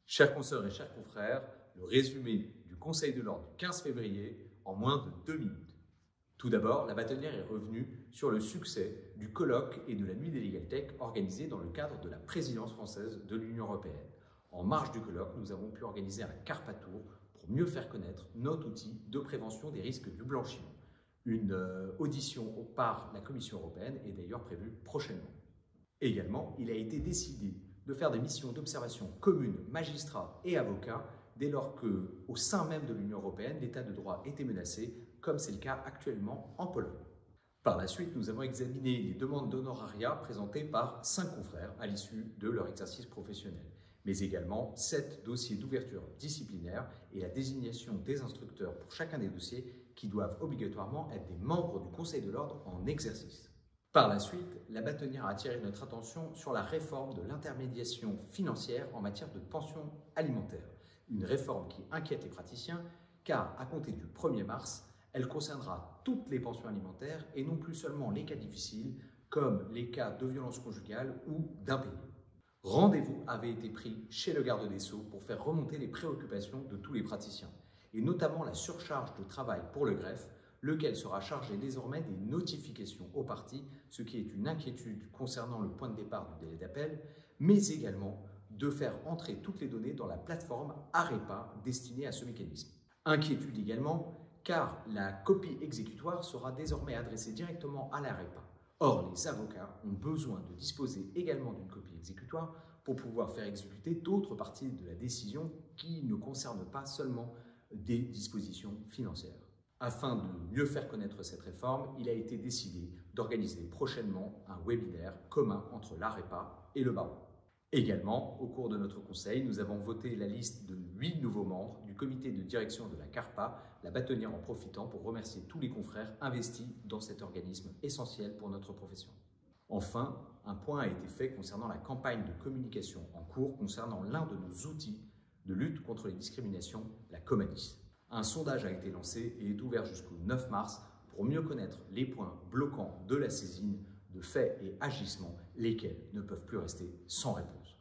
Chers consoeurs et chers confrères, le résumé du Conseil de l'Ordre du 15 février en moins de 2 minutes. Tout d'abord, la bâtonnière est revenue sur le succès du colloque et de la nuit des Legal Tech organisés dans le cadre de la présidence française de l'Union européenne. En marge du colloque, nous avons pu organiser un Carpatour pour mieux faire connaître notre outil de prévention des risques du blanchiment. Une audition par la Commission européenne est d'ailleurs prévue prochainement. Également, il a été décidé de faire des missions d'observation communes, magistrats et avocats, dès lors qu'au sein même de l'Union européenne, l'état de droit était menacé, comme c'est le cas actuellement en Pologne. Par la suite, nous avons examiné les demandes d'honorariat présentées par 5 confrères à l'issue de leur exercice professionnel, mais également 7 dossiers d'ouverture disciplinaire et la désignation des instructeurs pour chacun des dossiers qui doivent obligatoirement être des membres du Conseil de l'Ordre en exercice. Par la suite, la bâtonnière a attiré notre attention sur la réforme de l'intermédiation financière en matière de pension alimentaire. Une réforme qui inquiète les praticiens car, à compter du 1er mars, elle concernera toutes les pensions alimentaires et non plus seulement les cas difficiles comme les cas de violence conjugale ou d'impayés. Rendez-vous avait été pris chez le garde des Sceaux pour faire remonter les préoccupations de tous les praticiens et notamment la surcharge de travail pour le greffe, lequel sera chargé désormais des notifications aux parties, ce qui est une inquiétude concernant le point de départ du délai d'appel, mais également de faire entrer toutes les données dans la plateforme AREPA destinée à ce mécanisme. Inquiétude également, car la copie exécutoire sera désormais adressée directement à l'AREPA. Or, les avocats ont besoin de disposer également d'une copie exécutoire pour pouvoir faire exécuter d'autres parties de la décision qui ne concernent pas seulement des dispositions financières. Afin de mieux faire connaître cette réforme, il a été décidé d'organiser prochainement un webinaire commun entre l'AREPA et le barreau. Également, au cours de notre conseil, nous avons voté la liste de 8 nouveaux membres du comité de direction de la CARPA, la bâtonnière en profitant pour remercier tous les confrères investis dans cet organisme essentiel pour notre profession. Enfin, un point a été fait concernant la campagne de communication en cours concernant l'un de nos outils de lutte contre les discriminations, la Comadis. Un sondage a été lancé et est ouvert jusqu'au 9 mars pour mieux connaître les points bloquants de la saisine de faits et agissements, lesquels ne peuvent plus rester sans réponse.